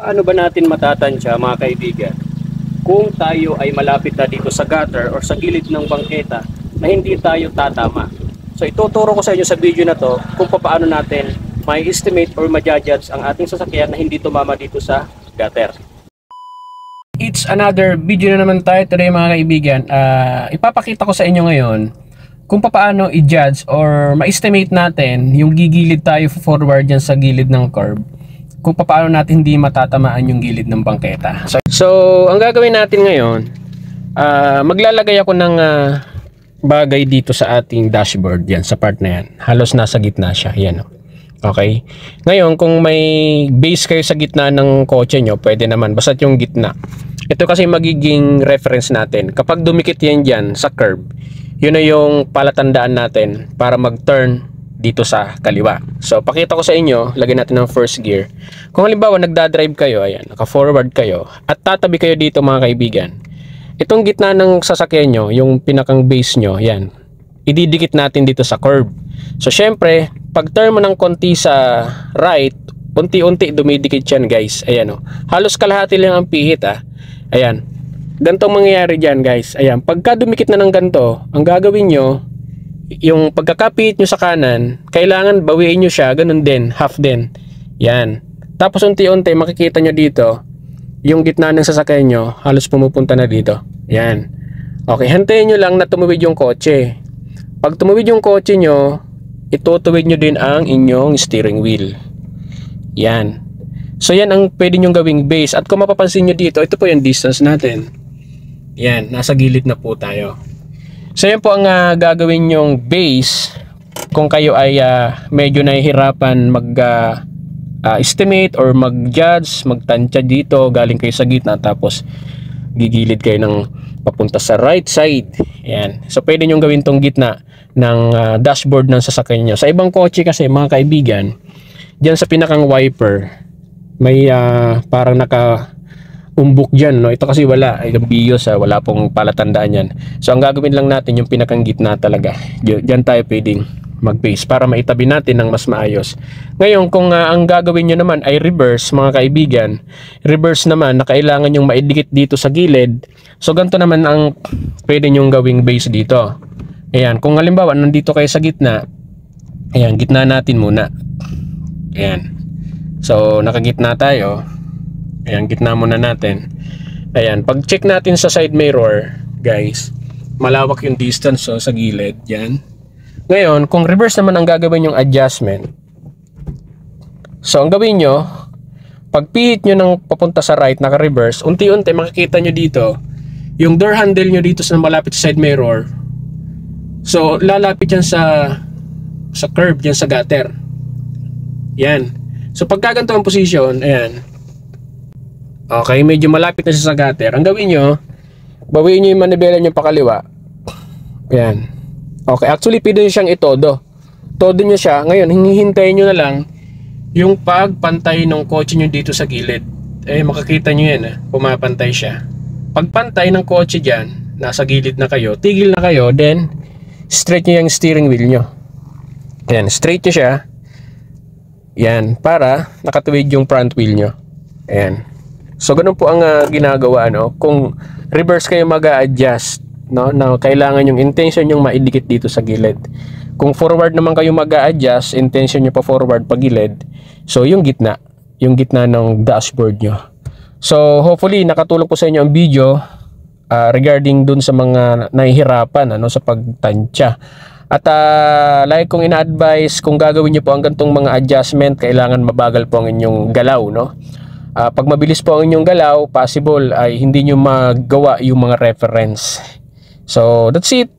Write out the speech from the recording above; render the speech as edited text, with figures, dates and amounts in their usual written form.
Paano ba natin matatansya, mga kaibigan, kung tayo ay malapit na dito sa gutter or sa gilid ng bangketa na hindi tayo tatama? So ituturo ko sa inyo sa video na to kung paano natin may estimate or ma-judge ang ating sasakyan na hindi tumama dito sa gutter. It's another video na naman tayo today, mga kaibigan. Ipapakita ko sa inyo ngayon kung paano i-judge or ma-estimate natin yung gigilid tayo forward dyan sa gilid ng curb, kung paano natin hindi matatamaan yung gilid ng bangketa. So ang gagawin natin ngayon, maglalagay ako ng bagay dito sa ating dashboard, yan sa part na yan. Halos nasa gitna siya, yan. Okay, ngayon kung may base kayo sa gitna ng kotse nyo, pwede naman, basta yung gitna. Ito kasi magiging reference natin. Kapag dumikit yan dyan sa curb, yun na yung palatandaan natin para mag-turn dito sa kaliwa. So pakita ko sa inyo, lagyan natin ng first gear. Kung halimbawa nagdadrive kayo, ayan, naka-forward kayo at tatabi kayo dito, mga kaibigan, itong gitna ng sasakyan nyo, yung pinakang base nyo, yan, ididikit natin dito sa curb. So syempre, pag turn mo ng konti sa right, unti-unti dumidikit yan, guys. Ayan, oh. Halos kalahati lang ang pihit, ayan. Gantong mangyayari dyan, guys. Ayan, pagka dumikit na ng ganto, ang gagawin nyo, yung pagkakapihit nyo sa kanan, kailangan bawiin nyo siya, ganun din, half din. Yan. Tapos unti-unti makikita nyo dito, yung gitna ng sasakyan nyo, halos pumupunta na dito. Yan. Okay, hantayin nyo lang na tumuwid yung kotse. Pag tumuwid yung kotse nyo, itutuwid nyo din ang inyong steering wheel. Yan. So yan ang pwede nyo gawing base. At kung mapapansin nyo dito, ito po yung distance natin. Yan, nasa gilid na po tayo. So yan po ang gagawin nyong base kung kayo ay medyo nahihirapan mag-estimate or mag-judge, magtansya dito, galing kayo sa gitna tapos gigilid kayo ng papunta sa right side. Yan. So pwede nyo gawin tong gitna ng dashboard ng sasakyan nyo. Sa ibang kotse kasi, mga kaibigan, dyan sa pinakang wiper may parang naka-umbok dyan, no? Ito kasi wala, ay bios, wala pong palatandaan yan. So ang gagawin lang natin yung pinakang gitna talaga. Dyan tayo pwedeng mag-base para maitabi natin ng mas maayos. Ngayon kung ang gagawin nyo naman ay reverse, mga kaibigan, reverse naman na kailangan yung maidikit dito sa gilid. So ganito naman ang pwede nyong gawing base dito. Ayan, kung halimbawa nandito kayo sa gitna, ayan, gitna natin muna. Ayan. So nakagitna tayo. Ayan, gitna muna natin. Ayan, pag check natin sa side mirror, guys, malawak yung distance, so sa gilid, yan. Ngayon, kung reverse naman ang gagawin yung adjustment, so ang gawin nyo, pag pihit nyo ng papunta sa right, naka-reverse, unti-unti makikita nyo dito, yung door handle nyo dito sa malapit sa side mirror, so lalapit yan sa curb, yan sa gutter. Yan. So pagka ganito ang position, ayan, okay, medyo malapit na siya sa gutter. Ang gawin nyo, bawiin nyo yung manibela nyo pakaliwa. Ayan. Okay, actually pwede nyo siyang itodo. Todo nyo siya. Ngayon, hihintayin nyo na lang yung pagpantay ng kotse nyo dito sa gilid. Eh, makikita nyo yan, pumapantay siya. Pagpantay ng kotse dyan, nasa gilid na kayo, tigil na kayo, then straight nyo yung steering wheel nyo. Ayan, straight nyo siya. Yan, para nakatuwid yung front wheel nyo. Ayan. So ganun po ang ginagawa, no? Kung reverse kayo mag-a-adjust, no, na kailangan yung intention yung maidikit dito sa gilid. Kung forward naman kayo mag-a-adjust, intention nyo pa forward pa gilid. So yung gitna ng dashboard nyo. So hopefully nakatulong po sa inyo ang video regarding dun sa mga nahihirapan, ano, sa pagtansya. At like kong ina-advise, kung gagawin nyo po ang gantong mga adjustment, kailangan mabagal po ang inyong galaw, no? Pag mabilis po ang inyong galaw, possible ay hindi nyo magawa yung mga reference. So that's it.